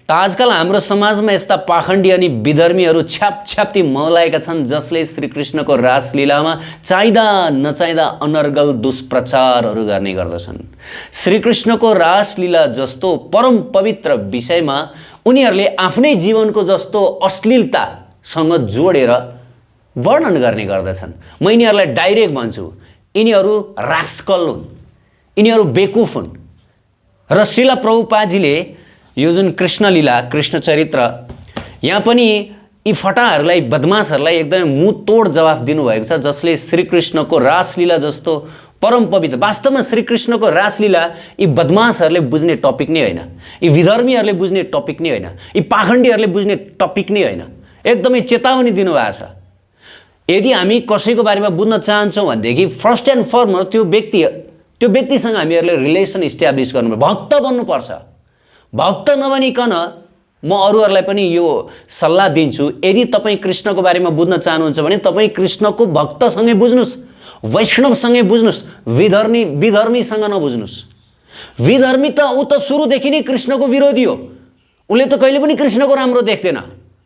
त आजकल हाम्रो समाजमा यस्ता पाखण्डी अनि विधर्मीहरू छ्यापछ्याप्ती मौलाएका छन् जसले श्रीकृष्णको रासलीलामा चाहिँदा नचाहिँदा अनर्गल दुष्प्रचारहरू गर्ने गर्दछन्। श्रीकृष्णको रासलीला जस्तो परम पवित्र विषयमा उनीहरूले आफ्नै जीवनको जस्तो अश्लीलतासँग जोडेर वर्णन गर्ने गर्दछन्। म यिनीहरूलाई डाइरेक्ट भन्छु, यिनीहरू रास्कल हुन्, यिनीहरू बेकुफ हुन्। र श्रील प्रभुपादजीले यो जुन कृष्णलीला कृष्ण चरित्र यहाँ पनि यी फटाहरूलाई बदमाशहरूलाई एकदमै मुँहतोड जवाफ दिनुभएको छ, जसले श्रीकृष्णको रासलीला जस्तो परम पवित्र, वास्तवमा श्रीकृष्णको रासलीला यी बदमाशहरूले बुझ्ने टपिक नै होइन, यी विधर्मीहरूले बुझ्ने टपिक नै होइन, यी पाखण्डीहरूले बुझ्ने टपिक नै होइन। एकदमै चेतावनी दिनुभएको छ। यदि हामी कसैको बारेमा बुझ्न चाहन्छौँ भनेदेखि फर्स्ट एन्ड फरमोस्ट त्यो व्यक्तिसँग हामीहरूले रिलेसन इस्ट्याब्लिस गर्नु, भक्त बन्नुपर्छ। भक्त नबनिकन म अरूहरूलाई पनि यो सल्लाह दिन्छु, यदि तपाईँ कृष्णको बारेमा बुझ्न चाहनुहुन्छ भने तपाईँ कृष्णको भक्तसँगै बुझ्नुहोस्, वैष्णवसँगै बुझ्नुहोस्, विधर्मीसँग नबुझ्नुहोस्। विधर्मी त ऊ त सुरुदेखि नै कृष्णको विरोधी हो। उसले त कहिले पनि कृष्णको राम्रो देख्दैन,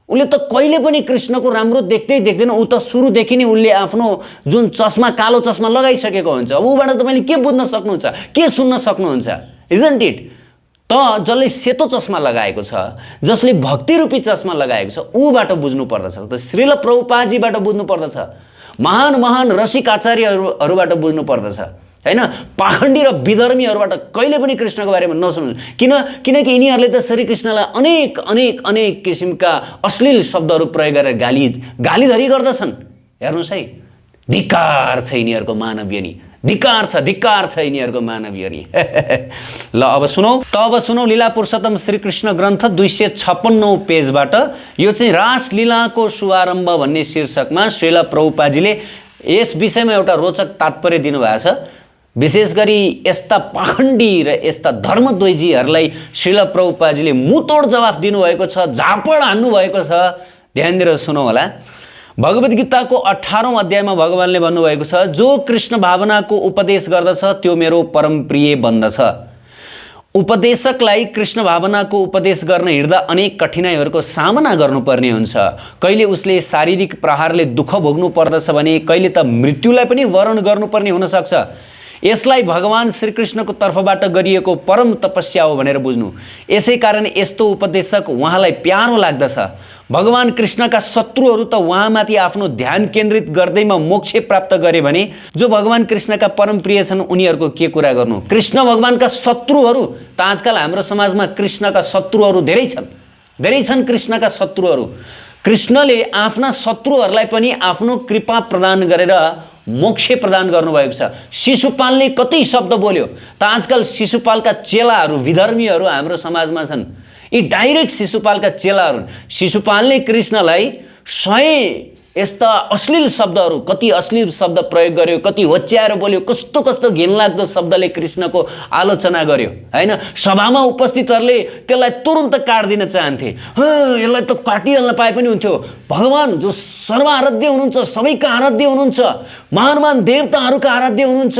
उसले त कहिले पनि कृष्णको राम्रो देख्दैन। ऊ त सुरुदेखि नै उसले आफ्नो जुन चस्मा, कालो चस्मा लगाइसकेको हुन्छ। अब ऊबाट तपाईँले के बुझ्न सक्नुहुन्छ, के सुन्न सक्नुहुन्छ? Isn't it? त जसले सेतो चस्मा लगाएको छ, जसले भक्ति रूपी चस्मा लगाएको छ, ऊबाट बुझ्नु पर्दछ। त श्रील प्रभुपादजीबाट बुझ्नु पर्दछ, महान महान रसिक आचार्यहरूबाट बुझ्नु पर्दछ, हैन? पाखण्डी र विधर्मीहरूबाट कहिले पनि कृष्णको बारेमा नसुन्नु। किनकि यिनीहरूले त श्रीकृष्णलाई अनेक अनेक अनेक किसिमका अश्लील शब्दहरू प्रयोग गरेर गालीधरी गर्दछन्। हेर्नुहोस् है, धिक्कार छ यिनीहरूको मानवीय नि, धिक्कार छ यिनीहरूको मानवीय नि। ल अब सुनौ लीला पुरुषोत्तम श्रीकृष्ण ग्रन्थ 256 पेजबाट। यो चाहिँ रासलीलाको शुभारम्भ भन्ने शीर्षकमा श्रील प्रभुपादजीले यस विषयमा एउटा रोचक तात्पर्य दिनुभएको छ। विशेष गरी यस्ता पाखण्डी र यस्ता धर्मद्वेषीहरूलाई श्रील प्रभुपादजीले मुँहतोड जवाफ दिनुभएको छ, झापड हान्नुभएको छ। ध्यान दिएर सुनौ होला। भगवद् गीताको 18औं अध्यायमा भगवानले भन्नुभएको छ, जो कृष्ण भावनाको उपदेश गर्दछ त्यो मेरो परम प्रिय बन्दछ। उपदेशकलाई कृष्ण भावनाको उपदेश गर्न हिँड्दा अनेक कठिनाइहरूको सामना गर्नुपर्ने हुन्छ। कहिले उसले शारीरिक प्रहारले दुःख भोग्नु पर्दछ भने कहिले त मृत्युलाई पनि वरण गर्नुपर्ने हुनसक्छ। यसलाई भगवान श्रीकृष्णको तर्फबाट गरिएको परम तपस्या हो भनेर बुझ्नु। यसै कारण यस्तो उपदेशक उहाँलाई प्यारो लाग्दछ। भगवान कृष्णका शत्रुहरू त उहाँमाथि आफ्नो ध्यान केन्द्रित गर्दैमा मोक्ष प्राप्त गरे भने जो भगवान कृष्णका परम प्रिय छन् उनीहरूको के कुरा गर्नु। कृष्ण भगवानका शत्रुहरू त आजकल हाम्रो समाजमा कृष्णका शत्रुहरू धेरै छन् कृष्णका शत्रुहरू। कृष्णले आफ्ना शत्रुहरूलाई पनि आफ्नो कृपा प्रदान गरेर मोक्ष प्रदान गर्नुभएको छ। शिशुपालले कति शब्द बोल्यो त आजकल शिशुपालका चेलाहरू विधर्मीहरू हाम्रो समाजमा छन्। यी डाइरेक्ट शिशुपालका चेलाहरू। शिशुपालले कृष्णलाई 100 यस्ता अश्लील शब्दहरू, कति अश्लील शब्द प्रयोग गर्यो, कति होच्याएर बोल्यो, कस्तो घिनलाग्दो शब्दले कृष्णको आलोचना गर्यो, हैन? सभामा उपस्थितहरूले त्यसलाई तुरुन्त काट्दिन चाहन्थे। यसलाई त काटिहाल्न पाए पनि हुन्थ्यो। भगवान जो सर्वआराध्य हुनुहुन्छ, सबैका आराध्य हुनुहुन्छ, महान देवताहरूका आराध्य हुनुहुन्छ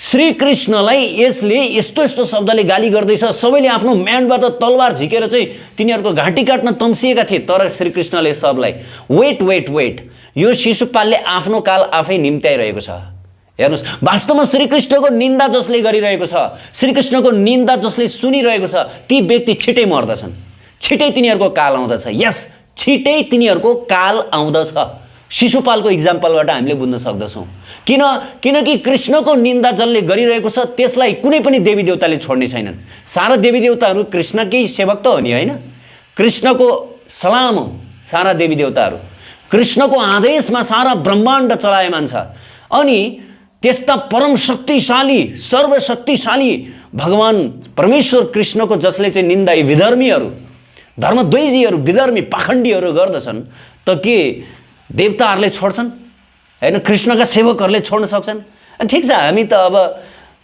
श्रीकृष्णलाई यसले यस्तो शब्दले गाली गर्दैछ। सबैले आफ्नो म्यानबाट तलवार झिकेर चाहिँ तिनीहरूको घाँटी काट्न तम्सिएका थिए। तर श्रीकृष्णले सबलाई वेट, यो शिशुपालले आफ्नो काल आफै निम्त्याइरहेको छ। हेर्नुहोस्, वास्तवमा श्रीकृष्णको निन्दा जसले गरिरहेको छ, श्रीकृष्णको निन्दा जसले सुनिरहेको छ, ती व्यक्ति छिटै मर्दछन्, छिटै तिनीहरूको काल आउँदछ। यस, छिटै तिनीहरूको काल आउँदछ। शिशुपालको इक्जाम्पलबाट हामीले बुझ्न सक्दछौँ। किनकि कृष्णको निन्दा जसले गरिरहेको छ त्यसलाई कुनै पनि देवी देवताले छोड्ने छैनन्। सारा देवी देवताहरू कृष्णकै सेवक त हो नि, होइन? कृष्णको सलाम हो सारा देवी देवताहरू। कृष्णको आदेशमा सारा ब्रह्माण्ड चलायमान छ। अनि त्यस्ता परम शक्तिशाली, सर्वशक्तिशाली भगवान परमेश्वर कृष्णको जसले चाहिँ निन्दा यी विधर्मीहरू, धर्मद्वेषीहरू, विधर्मी पाखण्डीहरू गर्दछन्, त के देवताहरूले छोड्छन्? हैन? कृष्णका सेवकहरूले छोड्न सक्छन्? ठिक छ, हामी त अब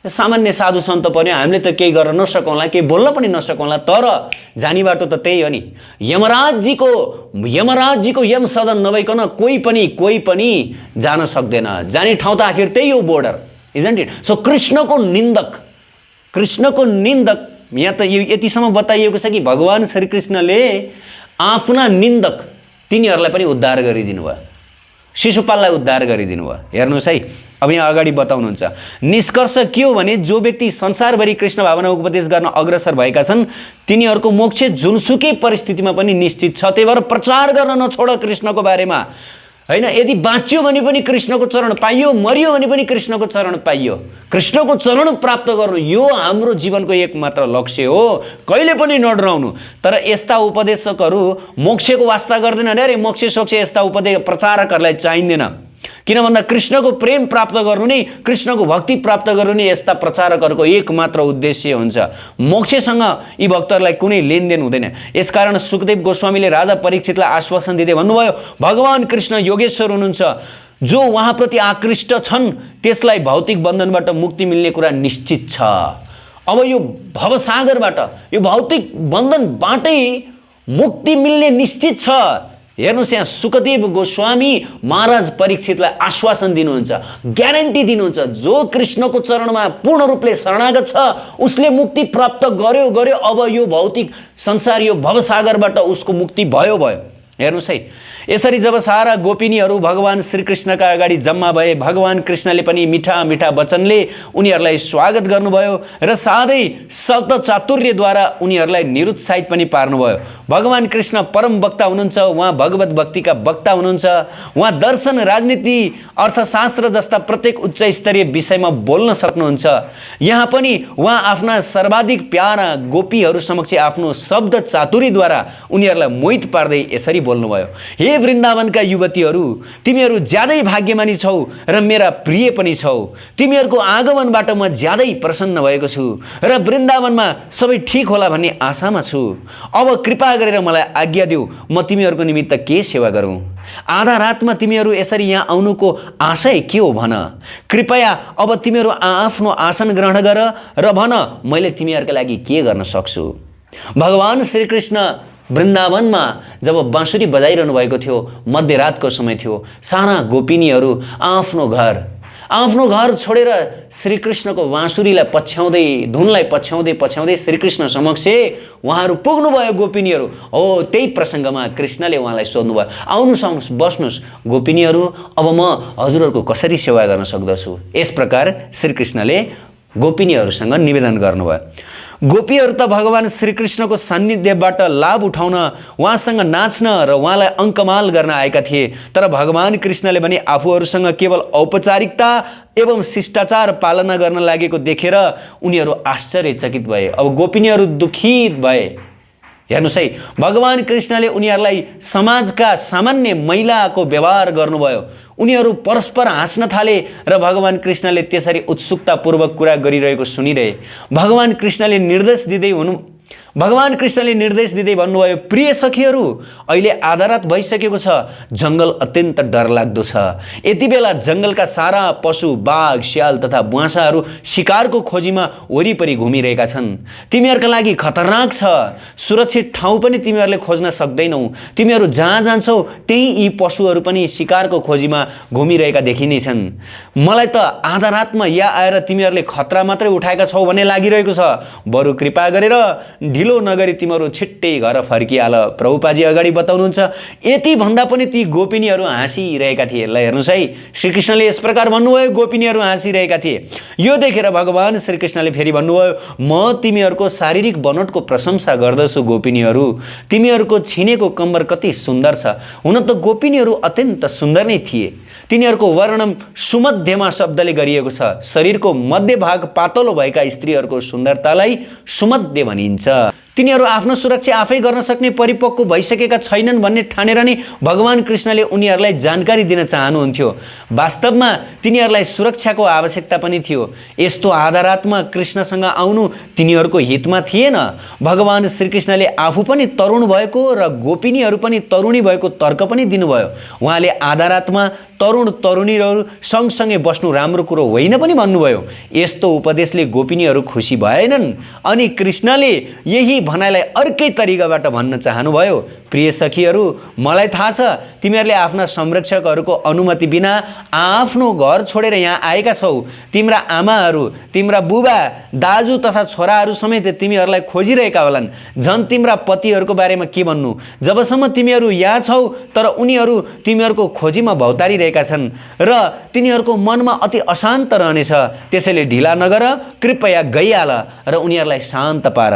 सामान्य साधु सन्त पनि, हामीले त केही गर्न नसकौँला, केही बोल्न पनि नसकौँला। तर जानी बाटो त त्यही हो नि। यमराजजीको यम सदन नभइकन कोही पनि जान सक्दैन। जाने ठाउँ त आखिर त्यही हो, बोर्डर, इजन्ट इट? सो कृष्णको निन्दक यहाँ त यो यतिसम्म बताइएको छ कि भगवान श्रीकृष्णले आफ्ना निन्दक तिनीहरूलाई पनि उद्धार गरिदिनु भयो, शिशुपाललाई उद्धार गरिदिनु भयो। हेर्नुहोस् है, अब यहाँ अगाडि बताउनुहुन्छ, निष्कर्ष के हो भने जो व्यक्ति संसारभरि कृष्ण भावना उपदेश गर्न अग्रसर भएका छन् तिनीहरूको मोक्ष जुनसुकै परिस्थितिमा पनि निश्चित छ। त्यही भएर प्रचार गर्न नछोड कृष्णको बारेमा, हैन। यदि बाँच्यो भने पनि कृष्णको चरण पाइयो, मरियो भने पनि कृष्णको चरण पाइयो। कृष्णको चरण प्राप्त गर्नु यो हाम्रो जीवनको एकमात्र लक्ष्य हो, कहिले पनि नडराउनु। तर यस्ता उपदेशकहरू मोक्षको वास्ता गर्दैनन् अरे, मोक्ष सोक्ष यस्ता उपदेश प्रचारकहरूलाई चाहिँदैन। किन भन्दा कृष्णको प्रेम प्राप्त गर्नु नै, कृष्णको भक्ति प्राप्त गर्नु नै यस्ता प्रचारकहरूको एकमात्र उद्देश्य हुन्छ। मोक्षसँग यी भक्तहरूलाई कुनै लेनदेन हुँदैन। यसकारण सुखदेव गोस्वामीले राजा परीक्षितलाई आश्वासन दिँदै भन्नुभयो, भगवान कृष्ण योगेश्वर हुनुहुन्छ, जो उहाँप्रति आकृष्ट छन् त्यसलाई भौतिक बन्धनबाट मुक्ति मिल्ने कुरा निश्चित छ। अब यो भवसागरबाट, यो भौतिक बन्धनबाटै मुक्ति मिल्ने निश्चित छ। हेर्नुहोस्, यहाँ सुखदेव गोस्वामी महाराज परीक्षितलाई आश्वासन दिनुहुन्छ, ग्यारेन्टी दिनुहुन्छ, जो कृष्णको चरणमा पूर्ण रूपले शरणागत छ उसले मुक्ति प्राप्त गर्यो। अब यो भौतिक संसार, यो भवसागरबाट उसको मुक्ति भयो। हेर्नुहोस् है, यसरी जब सारा गोपिनीहरू भगवान श्रीकृष्णका अगाडि जम्मा भए, भगवान कृष्णले पनि मिठा मिठा वचनले उनीहरूलाई स्वागत गर्नुभयो र साथै शब्द चातुर्यद्वारा उनीहरूलाई निरुत्साहित पनि पार्नुभयो। भगवान कृष्ण परम वक्ता हुनुहुन्छ, उहाँ भगवत भक्तिका वक्ता हुनुहुन्छ। उहाँ दर्शन, राजनीति, अर्थशास्त्र जस्ता प्रत्येक उच्च स्तरीय विषयमा बोल्न सक्नुहुन्छ। यहाँ पनि उहाँ आफ्ना सर्वाधिक प्यारा गोपीहरू समक्ष आफ्नो शब्द चातुरीद्वारा उनीहरूलाई मोहित पार्दै यसरी बोल्नुभयो, हे वृन्दावनका युवतीहरू, तिमीहरू ज्यादै भाग्यमानी छौ र मेरा प्रिय पनि छौ। तिमीहरूको आगमनबाट म ज्यादै प्रसन्न भएको छु र वृन्दावनमा सबै ठिक होला भन्ने आशामा छु। अब कृपा गरेर मलाई आज्ञा देऊ, म तिमीहरूको निमित्त के सेवा गरौँ? आधा रातमा तिमीहरू यसरी यहाँ आउनुको आशय के हो भन। कृपया अब तिमीहरू आफ्नो आसन ग्रहण गर र भन, मैले तिमीहरूका लागि के गर्न सक्छु। भगवान श्रीकृष्ण वृन्दावनमा जब बाँसुरी बजाइरहनु भएको थियो, मध्यरातको समय थियो, सारा गोपिनीहरू आफ्नो घर छोडेर श्रीकृष्णको बाँसुरीलाई पछ्याउँदै, धुनलाई पछ्याउँदै श्रीकृष्ण समक्ष उहाँहरू पुग्नुभयो। गोपिनीहरू हो, त्यही प्रसङ्गमा कृष्णले उहाँलाई सोध्नुभयो, आउनुहोस् बस्नुहोस् गोपिनीहरू, अब म हजुरहरूको कसरी सेवा गर्न सक्दछु। यस प्रकार श्रीकृष्णले गोपिनीहरूसँग निवेदन गर्नुभयो। गोपीहरू त भगवान श्रीकृष्णको सान्निध्यबाट लाभ उठाउन, उहाँसँग नाच्न र उहाँलाई अङ्कमाल गर्न आएका थिए। तर भगवान कृष्णले भने आफूहरूसँग केवल औपचारिकता एवं शिष्टाचार पालना गर्न लागेको देखेर उनीहरू आश्चर्यचकित भए। अब गोपिनीहरू दुखित भए। हेर्नुहोस् है, भगवान कृष्णले उनीहरूलाई समाजका सामान्य महिलाको व्यवहार गर्नुभयो। उनीहरू परस्पर हाँस्न थाले र भगवान कृष्णले त्यसरी उत्सुकतापूर्वक कुरा गरिरहेको सुनिरहे। भगवान कृष्णले निर्देश दिँदै भन्नुभयो, प्रिय सखीहरू, अहिले आधा रात भइसकेको छ, जङ्गल अत्यन्त डरलाग्दो छ। यति बेला जङ्गलका सारा पशु, बाघ, स्याल तथा बुवासाहरू शिकारको खोजीमा वरिपरि घुमिरहेका छन्। तिमीहरूका लागि खतरनाक छ। सुरक्षित ठाउँ पनि तिमीहरूले खोज्न सक्दैनौ। तिमीहरू जहाँ जान्छौ त्यही यी पशुहरू पनि शिकारको खोजीमा घुमिरहेका देखिनेछन्। मलाई त आधा रातमा यहाँ आएर तिमीहरूले खतरा मात्रै उठाएका छौ भन्ने लागिरहेको छ। बरु कृपा गरेर ढिलो नगरी तिमीहरू छिट्टै घर फर्किहाल। प्रभुपाजी अगाडि बताउनुहुन्छ, यति भन्दा पनि ती गोपिनीहरू हाँसिरहेका थिए। ल हेर्नुहोस् है, श्रीकृष्णले यस प्रकार भन्नुभयो, गोपिनीहरू हाँसिरहेका थिए। यो देखेर भगवान श्रीकृष्णले फेरि भन्नुभयो, म तिमीहरूको शारीरिक बनोटको प्रशंसा गर्दछु गोपिनीहरू। तिमीहरूको छिनेको कम्बर कति सुन्दर छ। हुन त गोपिनीहरू अत्यन्त सुन्दर नै थिए। तिनीहरूको वर्णन सुमध्यमा शब्दले गरिएको छ। शरीरको मध्य भाग पातलो भएका स्त्रीहरूको सुन्दरतालाई सुमध्य भनिन्छ। तिनीहरू आफ्नो सुरक्षा आफै गर्न सक्ने परिपक्व भइसकेका छैनन् भन्ने ठानेर नै भगवान कृष्णले उनीहरूलाई जानकारी दिन चाहनुहुन्थ्यो। वास्तवमा तिनीहरूलाई सुरक्षाको आवश्यकता पनि थियो। यस्तो आधा रातमा कृष्णसँग आउनु तिनीहरूको हितमा थिएन। भगवान श्रीकृष्णले आफू पनि तरुण भएको र गोपिनीहरू पनि तरुणी भएको तर्क पनि दिनुभयो। उहाँले आधा रातमा तरुण तरुणीहरू सँगसँगै बस्नु राम्रो कुरो होइन पनि भन्नुभयो। यस्तो उपदेशले गोपिनीहरू खुसी भएनन् अनि कृष्णले यही भनाइलाई अर्कै तरिकाबाट भन्न चाहनुभयो। प्रिय सखीहरू, मलाई थाहा छ तिमीहरूले आफ्ना संरक्षकहरूको अनुमति बिना आफ्नो घर छोडेर यहाँ आएका छौ। तिम्रा आमाहरू, तिम्रा बुबा, दाजु तथा छोराहरू समेत तिमीहरूलाई खोजिरहेका होलान्। झन् तिम्रा पतिहरूको बारेमा के भन्नु, जबसम्म तिमीहरू यहाँ छौ तर उनीहरू तिमीहरूको खोजीमा भौतारिरहेका छन् र तिनीहरूको मनमा अति अशान्त रहनेछ। त्यसैले ढिला नगर, कृपया गइहाल र उनीहरूलाई शान्त पार।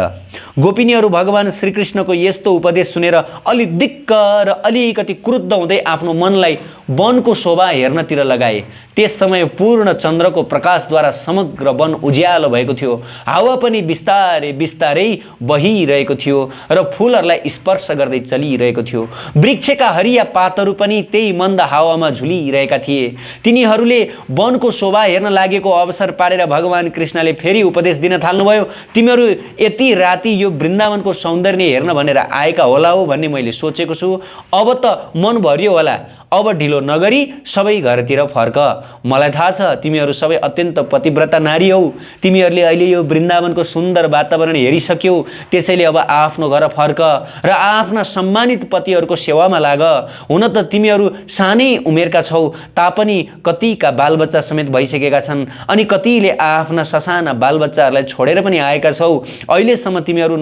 गोपिनीहरू भगवान श्रीकृष्णको यस्तो उपदेश सुनेर अलि दिक्क र अलिकति क्रुद्ध हुँदै आफ्नो मनलाई वनको शोभा हेर्नतिर लगाए। त्यस समय पूर्ण चन्द्रको प्रकाशद्वारा समग्र वन उज्यालो भएको थियो। हावा पनि बिस्तारै बिस्तारै बहिरहेको थियो र फुलहरूलाई स्पर्श गर्दै चलिरहेको थियो। वृक्षका हरिया पातहरू पनि त्यही मन्द हावामा झुलिरहेका थिए। तिनीहरूले वनको शोभा हेर्न लागेको अवसर पारेर भगवान कृष्णले फेरि उपदेश दिन थाल्नुभयो। तिमीहरू यति राति यो वृन्दावनको सौन्दर्य हेर्न भनेर आएका होला हो भन्ने मैले सोचेको छु। अब त मन भरियो होला। अब ढिलो नगरी सबै घरतिर फर्क। मलाई थाहा छ तिमीहरू सबै अत्यन्त पतिव्रता नारी हौ। तिमीहरूले अहिले यो वृन्दावनको सुन्दर वातावरण हेरिसक्यौ। त्यसैले अब आफ्नो घर फर्क र आफ्ना सम्मानित पतिहरूको सेवामा लाग। हुन त तिमीहरू सानै उमेरका छौ तापनि कतिका बालबच्चा समेत भइसकेका छन् अनि कतिले आफ्ना ससाना बालबच्चाहरूलाई छोडेर पनि आएका छौ। अहिलेसम्म तिमीहरू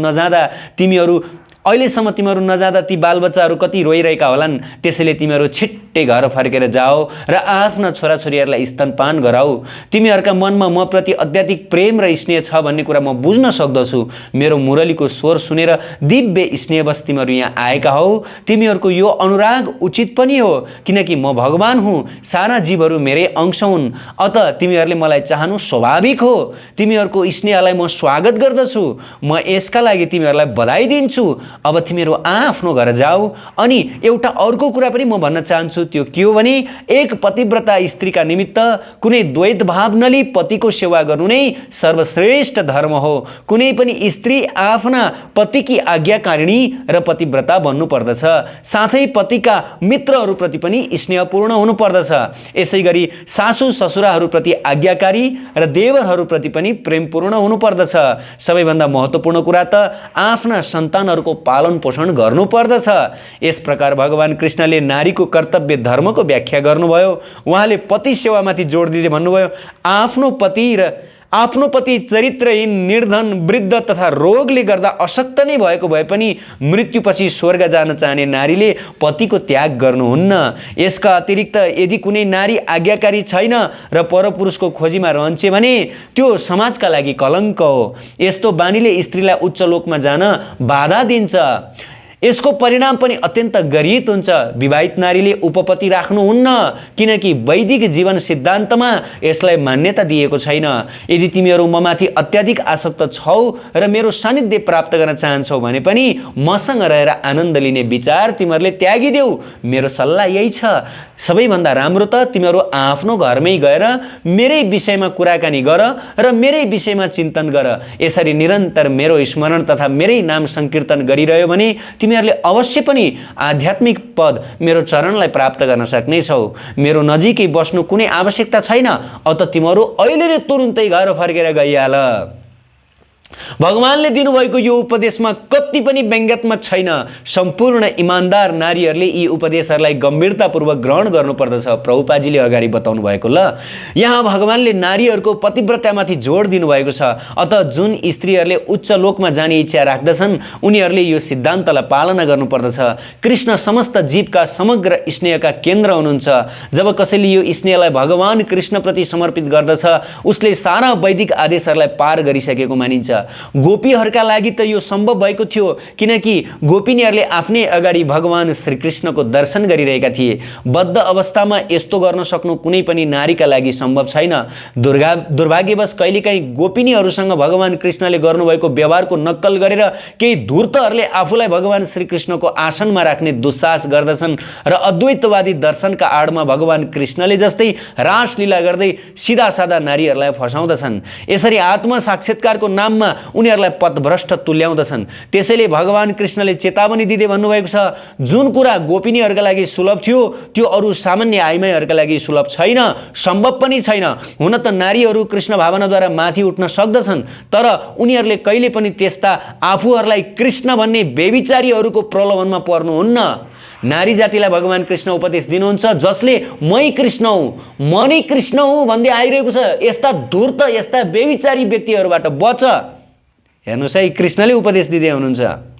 नजाँदा ती बालबच्चाहरू कति रोइरहेका होलान्। त्यसैले तिमीहरू छिट्टै घर फर्केर जाओ र आफ्ना छोराछोरीहरूलाई स्तनपान गराऊ। तिमीहरूका मनमा म प्रति अत्याधिक प्रेम र स्नेह छ भन्ने कुरा म बुझ्न सक्दछु। मेरो मुरलीको स्वर सुनेर दिव्य स्नेहवश तिमीहरू यहाँ आएका हौ। तिमीहरूको यो अनुराग उचित पनि हो किनकि म भगवान हुँ। सारा जीवहरू मेरै अंश हुन्। अत तिमीहरूले मलाई चाहनु स्वाभाविक हो। तिमीहरूको स्नेहलाई म स्वागत गर्दछु। म यसका लागि तिमीहरूलाई बधाई दिन्छु। अब तिमीहरू आफ्नो घर जाऊ। अनि एउटा अर्को कुरा पनि म भन्न चाहन्छु। त्यो के हो भने एक पतिव्रता स्त्रीका निमित्त कुनै द्वैत भाव नलिई पतिको सेवा गर्नु नै सर्वश्रेष्ठ धर्म हो। कुनै पनि स्त्री आफ्ना पतिकी आज्ञाकारिणी र पतिव्रता बन्नु पर्दछ। साथै पतिका मित्रहरूप्रति पनि स्नेहपूर्ण हुनु पर्दछ। यसै गरी सासू ससुराहरूप्रति आज्ञाकारी र देवरहरूप्रति पनि प्रेमपूर्ण हुनु पर्दछ। सबैभन्दा महत्त्वपूर्ण कुरा त आफ्ना सन्तानहरूको पालन पोषण गर्नु पर्दछ। यस प्रकार भगवान कृष्णले नारीको कर्तव्य धर्मको व्याख्या गर्नुभयो। उहाँले पति सेवामाथि जोड दिँदै भन्नुभयो, आफ्नो पति चरित्रहीन, निर्धन, वृद्ध तथा रोगले गर्दा अशक्त नै भएको भए पनि मृत्युपछि स्वर्ग जान चाहने नारीले पतिको त्याग गर्नुहुन्न। यसका अतिरिक्त यदि कुनै नारी आज्ञाकारी छैन र परपुरुषको खोजीमा रहन्छ भने त्यो समाजका लागि कलङ्क हो। यस्तो बानीले स्त्रीलाई उच्च लोकमा जान बाधा दिन्छ। यसको परिणाम पनि अत्यन्त गरित हुन्छ। विवाहित नारीले उपपति राख्नुहुन्न किनकि वैदिक जीवन सिद्धान्तमा यसलाई मान्यता दिएको छैन। यदि तिमीहरू ममाथि अत्याधिक आसक्त छौ र मेरो सान्निध्य प्राप्त गर्न चाहन्छौ भने पनि मसँग रहेर आनन्द लिने विचार तिमीहरूले त्यागिदेऊ। मेरो सल्लाह यही छ। सबैभन्दा राम्रो त तिमीहरू आफ्नो घरमै गएर मेरै विषयमा कुराकानी गर र मेरै विषयमा चिन्तन गर। यसरी निरन्तर मेरो स्मरण तथा मेरै नाम संकीर्तन गरिरह्यो भने तिमीहरूले अवश्य पनि आध्यात्मिक पद मेरो चरणलाई प्राप्त गर्न सक्नेछौ। मेरो नजिकै बस्नु कुनै आवश्यकता छैन। अत तिमीहरू अहिले नै तुरुन्तै घर फर्केर गइहाल। भगवानले दिनुभएको यो उपदेशमा कति पनि व्यङ्ग्यात्मक छैन। सम्पूर्ण इमान्दार नारीहरूले यी उपदेशहरूलाई गम्भीरतापूर्वक ग्रहण गर्नुपर्दछ। प्रभुपादजीले अगाडि बताउनु भएको ल यहाँ भगवानले नारीहरूको पतिव्रतामाथि जोड दिनुभएको छ। अत जुन स्त्रीहरूले उच्च लोकमा जाने इच्छा राख्दछन् उनीहरूले यो सिद्धान्तलाई पालना गर्नुपर्दछ। कृष्ण समस्त जीवका समग्र स्नेहका केन्द्र हुनुहुन्छ। जब कसैले यो स्नेहलाई भगवान कृष्णप्रति समर्पित गर्दछ उसले सारा वैदिक आदेशहरूलाई पार गरिसकेको मानिन्छ। गोपीहरूका लागि त यो सम्भव भएको थियो किनकि गोपिनीहरूले आफ्नै अगाडि भगवान श्रीकृष्णको दर्शन गरिरहेका थिए। बद्ध अवस्थामा यस्तो गर्न सक्नु कुनै पनि नारीका लागि सम्भव छैन। दुर्भाग्यवश कहिलेकाहीँ गोपिनीहरूसँग भगवान कृष्णले गर्नुभएको व्यवहारको नक्कल गरेर केही धूर्तहरूले आफूलाई भगवान श्रीकृष्णको आसनमा राख्ने दुस्साहस गर्दछन् र अद्वैतवादी दर्शनका आडमा भगवान कृष्णले जस्तै रासलीला गर्दै सिधा साधा नारीहरूलाई फसाउँदछन्। यसरी आत्म साक्षात्कारको नाममा उनीहरूलाई पथभ्रष्ट तुल्याउँदछन्। त्यसैले भगवान कृष्णले चेतावनी दिँदै भन्नुभएको छ, जुन कुरा गोपिनीहरूका लागि सुलभ थियो त्यो अरू सामान्य आइमाईहरूका लागि सुलभ छैन, सम्भव पनि छैन। हुन त नारीहरू कृष्ण भावनाद्वारा माथि उठ्न सक्दछन्, तर उनीहरूले कहिले पनि त्यस्ता आफूहरूलाई कृष्ण भन्ने बेविचारीहरूको प्रलोभनमा पर्नुहुन्न। नारी जातिलाई भगवान कृष्ण उपदेश दिनुहुन्छ, जसले मै कृष्ण हुँ, म नै कृष्ण हुँ भन्दै आइरहेको छ, यस्ता धूर्त यस्ता बेविचारी व्यक्तिहरूबाट बच। हेर्नुहोस् है, कृष्णले उपदेश दिँदै हुनुहुन्छ।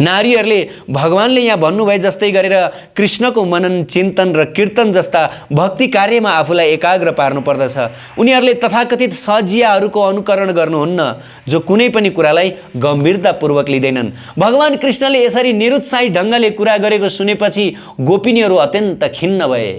नारीहरूले भगवानले यहाँ भन्नुभए जस्तै गरेर कृष्णको मनन चिन्तन र कीर्तन जस्ता भक्ति कार्यमा आफूलाई एकाग्र पार्नु पर्दछ। उनीहरूले तथाकथित सजियाहरूको अनुकरण गर्नुहुन्न, जो कुनै पनि कुरालाई गम्भीरतापूर्वक लिँदैनन्। भगवान कृष्णले यसरी निरुत्साही ढङ्गले कुरा गरेको सुनेपछि गोपिनीहरू अत्यन्त खिन्न भए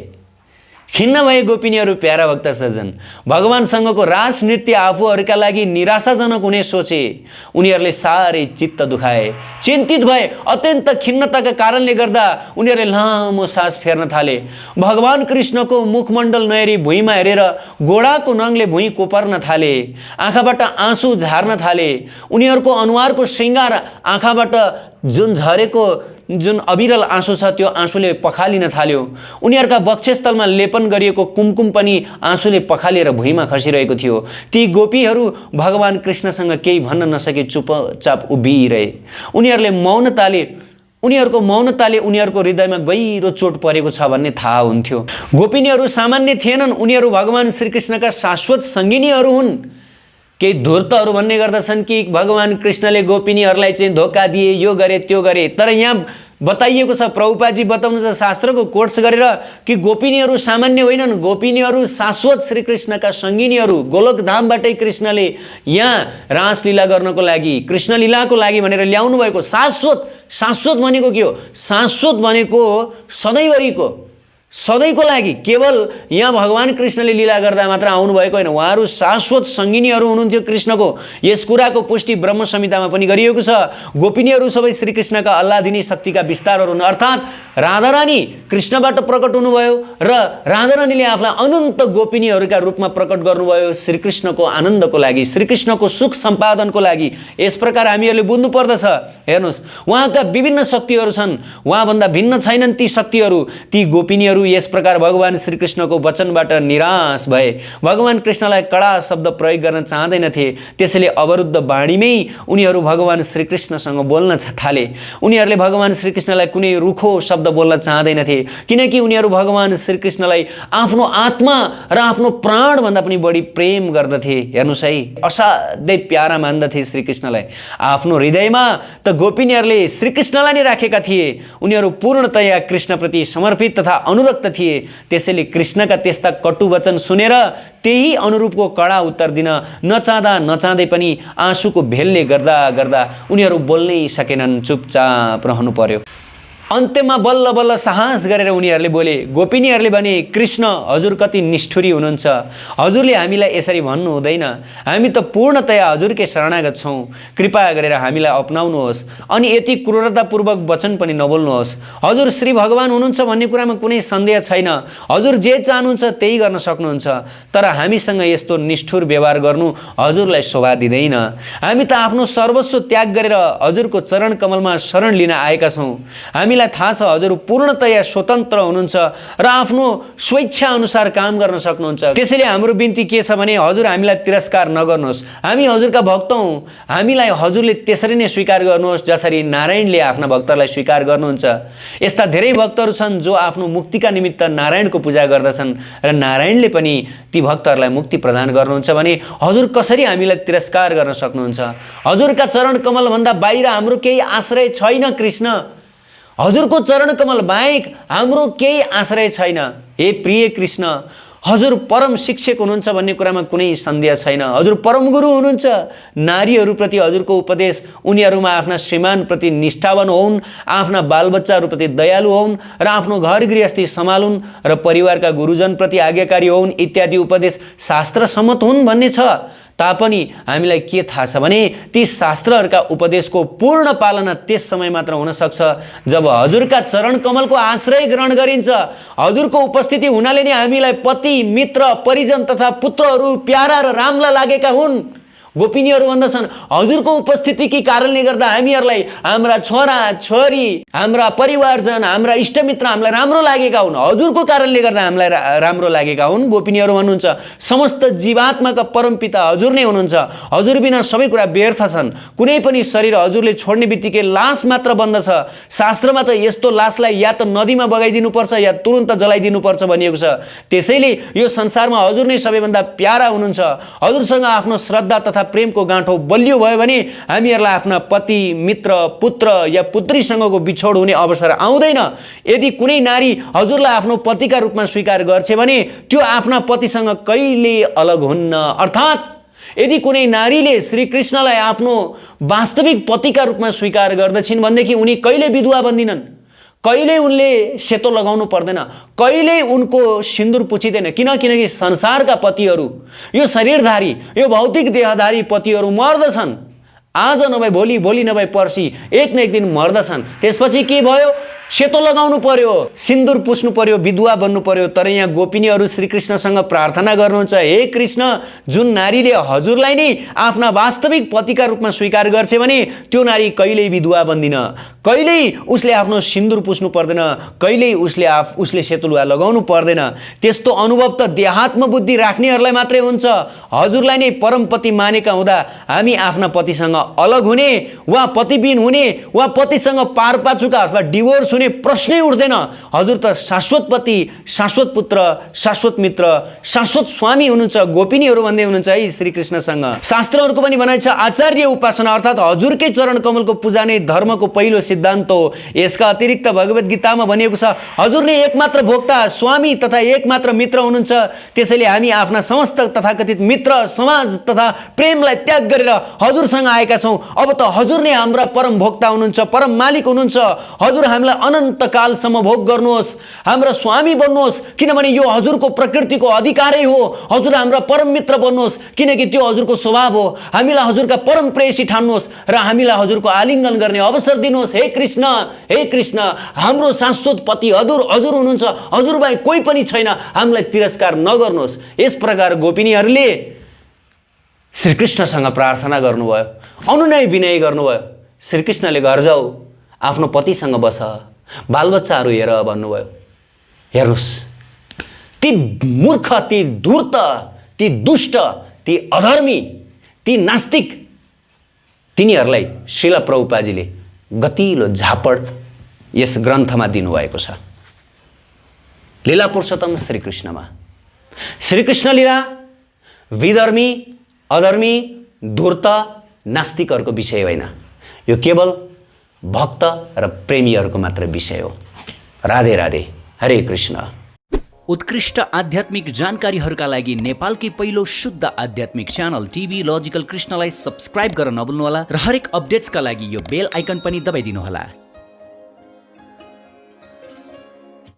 गोपिनीहरू। प्यारा भक्त सज्जन, भगवानसँगको रास नृत्य आफूहरूका लागि निराशाजनक हुने सोचे। उनीहरूले साह्रै चित्त दुखाए, चिन्तित भए। अत्यन्त खिन्नताका कारणले गर्दा उनीहरूले लामो सास फेर्न थाले। भगवान कृष्णको मुखमण्डल नहेरी भुइँमा हेरेर गोडाको नङले भुइँ कोपर्न थाले, आँखाबाट आँसु झार्न थाले। उनीहरूको अनुहारको श्रृङ्गार आँखाबाट जुन झरेको जुन अविरल आँसु छ त्यो आँसुले पखालिन थाल्यो। उनीहरूका वक्षस्थलमा लेपन गरिएको कुमकुम पनि आँसुले पखालिएर भुइँमा खसिरहेको थियो। ती गोपीहरू भगवान कृष्णसँग केही भन्न नसके चुपचाप उभिरहे। उनीहरूको मौनताले उनीहरूको हृदयमा गहिरो चोट परेको छ भन्ने थाहा हुन्थ्यो। गोपिनीहरू सामान्य थिएनन्, उनीहरू भगवान श्रीकृष्णका शाश्वत सङ्गिनीहरू हुन्। केही धूर्तहरू भन्ने गर्दछन् कि भगवान कृष्णले गोपिनीहरूलाई चाहिँ धोका दिए, यो गरे त्यो गरे। तर यहाँ बताइएको छ, प्रभुपादजी बताउनुहुन्छ शास्त्रको कोट्स गरेर कि गोपिनीहरू सामान्य होइनन्, गोपिनीहरू शाश्वत श्रीकृष्णका सङ्गिनीहरू। गोलोकधामबाटै कृष्णले यहाँ रासलीला गर्नको लागि, कृष्णलीलाको लागि भनेर ल्याउनु भएको। शाश्वत भनेको के हो? शाश्वत भनेको सधैँको लागि। केवल यहाँ भगवान कृष्णले लीला गर्दा मात्र आउनुभएको होइन, उहाँहरू शाश्वत सङ्गिनीहरू हुनुहुन्थ्यो कृष्णको। यस कुराको पुष्टि ब्रह्म संहितामा पनि गरिएको छ। गोपिनीहरू सबै श्रीकृष्णका अल्लादिनी शक्तिका विस्तारहरू हुन्, अर्थात् राधारानी कृष्णबाट प्रकट हुनुभयो र राधारानीले आफूलाई अनन्त गोपिनीहरूका रूपमा प्रकट गर्नुभयो श्रीकृष्णको आनन्दको लागि, श्रीकृष्णको सुख सम्पादनको लागि। यस प्रकार हामीहरूले बुझ्नु पर्दछ। हेर्नुहोस्, उहाँका विभिन्न शक्तिहरू छन्, उहाँभन्दा भिन्न छैनन् ती शक्तिहरू। ती गोपिनीहरू यस प्रकार भगवान श्रीकृष्णको वचनबाट निराश भए। भगवान कृष्णलाई कडा शब्द प्रयोग गर्न चाहँदैनथे, त्यसैले अवरुद्ध वाणीमै उनीहरू भगवान श्रीकृष्णसँग बोल्न थाले। उनीहरूले भगवान श्रीकृष्णलाई कुनै रुखो शब्द बोल्न चाहँदैनथे, किनकि उनीहरू भगवान श्रीकृष्णलाई आफ्नो आत्मा र आफ्नो प्राणभन्दा पनि बढी प्रेम गर्दथे। हेर्नुहोस् है, असाध्यै प्यारा मान्दथे श्रीकृष्णलाई। आफ्नो हृदयमा त गोपिनीहरूले श्रीकृष्णलाई नै राखेका थिए। उनीहरू पूर्णतया कृष्णप्रति समर्पित तथा अनुरक्त थिए। त्यसैले कृष्णका त्यस्ता कटु वचन सुनेर त्यही अनुरूपको कडा उत्तर दिन नचाहँदै पनि आँसुको भेलले गर्दा उनीहरू बोल्नै सकेनन्, चुपचाप रहनु पर्यो। अन्त्यमा बल्ल बल्ल साहस गरेर उनीहरूले बोले। गोपिनीहरूले भने, कृष्ण हजुर कति निष्ठुरी हुनुहुन्छ, हजुरले हामीलाई यसरी भन्नु हुँदैन। हामी त पूर्णतया हजुरकै शरणागत छौँ, कृपा गरेर हामीलाई अपनाउनुहोस् अनि यति क्रूरतापूर्वक वचन पनि नबोल्नुहोस्। हजुर श्री भगवान हुनुहुन्छ भन्ने कुरामा कुनै सन्देह छैन, हजुर जे चाहनुहुन्छ त्यही गर्न सक्नुहुन्छ, तर हामीसँग यस्तो निष्ठुर व्यवहार गर्नु हजुरलाई शोभा दिँदैन। हामी त आफ्नो सर्वस्व त्याग गरेर हजुरको चरण कमलमा शरण लिन आएका छौँ। हामीलाई थाहा छ हजुर पूर्णतया स्वतन्त्र हुनुहुन्छ र आफ्नो स्वेच्छा अनुसार काम गर्न सक्नुहुन्छ। त्यसैले हाम्रो बिन्ती के छ भने हजुर हामीलाई तिरस्कार नगर्नुहोस्। हामी हजुरका भक्त हौँ, हामीलाई हजुरले त्यसरी नै स्वीकार गर्नुहोस् जसरी नारायणले आफ्ना भक्तहरूलाई स्वीकार गर्नुहुन्छ। यस्ता धेरै भक्तहरू छन् जो आफ्नो मुक्तिका निमित्त नारायणको पूजा गर्दछन् र नारायणले पनि ती भक्तहरूलाई मुक्ति प्रदान गर्नुहुन्छ भने हजुर कसरी हामीलाई तिरस्कार गर्न सक्नुहुन्छ? हजुरका चरण कमलभन्दा बाहिर हाम्रो केही आश्रय छैन कृष्ण, हजुरको चरण कमल बाहेक हाम्रो केही आश्रय छैन। हे प्रिय कृष्ण, हजुर परम शिक्षक हुनुहुन्छ भन्ने कुरामा कुनै सन्देह छैन। हजुर परम गुरु हुनुहुन्छ। नारीहरूप्रति हजुरको उपदेश उनीहरूमा आफ्ना श्रीमानप्रति निष्ठावान होउन्, आफ्ना बालबच्चाहरूप्रति दयालु होउन् र आफ्नो घर गृहस्थी सम्हालुन् र परिवारका गुरुजनप्रति आज्ञाकारी होउन् इत्यादि उपदेश शास्त्र सम्मत हुन् भन्ने छ। तापनि हामीलाई के थाहा छ भने ती शास्त्रहरूका उपदेशको पूर्ण पालना त्यस समय मात्र हुन सक्छ जब हजुरका चरण कमलको आश्रय ग्रहण गरिन्छ। हजुरको उपस्थिति हुनाले नै हामीलाई पति, मित्र, परिजन तथा पुत्रहरू प्यारा र राम्रा लागेका हुन्। गोपिनीहरू भन्दछन् हजुरको उपस्थितिकै कारणले गर्दा हामीहरूलाई हाम्रा छोरा छोरी हाम्रा परिवारजन हाम्रा इष्टमित्र हामीलाई राम्रो लागेका हुन्, हजुरको कारणले गर्दा हामीलाई राम्रो लागेका हुन्। गोपिनीहरू भन्नुहुन्छ समस्त जीवात्माका परमपिता हजुर नै हुनुहुन्छ, हजुर बिना सबै कुरा व्यर्थ छन्। कुनै पनि शरीर हजुरले छोड्ने बित्तिकै लास मात्र बन्दछ। शास्त्रमा त यस्तो लासलाई या त नदीमा बगाइदिनुपर्छ या तुरुन्त जलाइदिनुपर्छ भनिएको छ। त्यसैले यो संसारमा हजुर नै सबैभन्दा प्यारा हुनुहुन्छ। हजुरसँग आफ्नो श्रद्धा तथा प्रेमको गाँठो बलियो भयो भने हामीहरूलाई आफ्ना पति मित्र पुत्र या पुत्रीसँगको बिछोड हुने अवसर आउँदैन। यदि कुनै नारी हजुरलाई आफ्नो पतिका रूपमा स्वीकार गर्छ भने त्यो आफ्ना पतिसँग कहिले अलग हुन्न। अर्थात् यदि कुनै नारीले श्रीकृष्णलाई आफ्नो वास्तविक पतिका रूपमा स्वीकार गर्दछिन् भनेदेखि उनी कहिले विधवा बन्दिनन्, कहिल्यै उनले सेतो लगाउनु पर्दैन, कहिल्यै उनको सिन्दुर पुछिँदैन। किनकि संसारका पतिहरू, यो शरीरधारी यो भौतिक देहधारी पतिहरू मर्दछन्। आज नभए भोलि, भोलि नभए पर्सि, एक न एक दिन मर्दछन्। त्यसपछि के भयो? सेतो लगाउनु पर्यो, सिन्दुर पुस्नु पर्यो, विधवा बन्नु पर्यो। तर यहाँ गोपिनीहरू श्रीकृष्णसँग प्रार्थना गर्नुहुन्छ, हे कृष्ण, जुन नारीले हजुरलाई नै आफ्ना वास्तविक पतिका रूपमा स्वीकार गर्छ भने त्यो नारी कहिल्यै विधवा बन्दिन, कहिल्यै उसले आफ्नो सिन्दुर पुस्नु पर्दैन, कहिल्यै उसले सेतो लुगा लगाउनु पर्दैन। त्यस्तो अनुभव त देहात्म बुद्धि राख्नेहरूलाई मात्रै हुन्छ। हजुरलाई नै परमपति मानेका हुँदा हामी आफ्ना पतिसँग अलग हुने वा पतिबिन हुने वा पतिसँग पारपाचुका अथवा डिभोर्स हुने प्रश्नै उठ्दैन। हजुर त शाश्वत पति, शाश्वत पुत्र, शाश्वत मित्र, शाश्वत स्वामी हुनुहुन्छ। गोपिनीहरू भन्दै हुनुहुन्छ है श्रीकृष्णसँग। शास्त्रहरूको पनि भनाइ छ आचार्य उपासना अर्थात् हजुरकै चरण कमलको पूजा नै धर्मको पहिलो सिद्धान्त हो। यसका अतिरिक्त भगवत गीतामा भनिएको छ हजुर नै एकमात्र भोक्ता स्वामी तथा एकमात्र मित्र हुनुहुन्छ। त्यसैले हामी आफ्ना समस्त तथाकथित मित्र समाज तथा प्रेमलाई त्याग गरेर हजुरसँग आएका छौँ। अब त हजुर नै हाम्रा परम भोक्ता हुनुहुन्छ, परम मालिक हुनुहुन्छ। हजुर हामीलाई अनन्तकालसम्म भोग गर्नुहोस्, हाम्रा स्वामी बन्नुहोस्, किनभने यो हजुरको प्रकृतिको अधिकारै हो। हजुर हाम्रा परम मित्र बन्नुहोस्, किनकि त्यो हजुरको स्वभाव हो। हामीलाई हजुरका परम प्रेयसी ठान्नुहोस् र हामीलाई हजुरको आलिङ्गन गर्ने अवसर दिनुहोस्। हे कृष्ण, हाम्रो शाश्वत पति हजुर हुनुहुन्छ, हजुरबाहेक कोही पनि छैन, हामीलाई तिरस्कार नगर्नुहोस्। यस प्रकार गोपिनीहरूले श्रीकृष्णसँग प्रार्थना गर्नुभयो, अनुनय विनय गर्नुभयो। श्रीकृष्णले घर जाऊ, आफ्नो पतिसँग बस, बालबच्चाहरू हेर भन्नुभयो। हेर्नुहोस्, ती मूर्ख, ती धूर्त, ती दुष्ट, ती अधर्मी, ती नास्तिक, तिनीहरूलाई श्रील प्रभुपाजीले गतिलो झापड यस ग्रन्थमा दिनुभएको छ। लीला पुरुषोत्तम श्रीकृष्णमा। श्रीकृष्ण लीला विधर्मी, अधर्मी, धूर्त, नास्तिकहरूको विषय होइन, यो केवल भक्त र प्रेमीहरूको मात्र विषय हो। राधे राधे, हरे कृष्ण। उत्कृष्ट आध्यात्मिक जानकारीहरूका लागि नेपालकै पहिलो शुद्ध आध्यात्मिक च्यानल टिभी लजिकल कृष्णलाई सब्स्क्राइब गर्न नभुल्नुहोला र हरेक अपडेट्सका लागि यो बेल आइकन पनि दबाइदिनुहोला।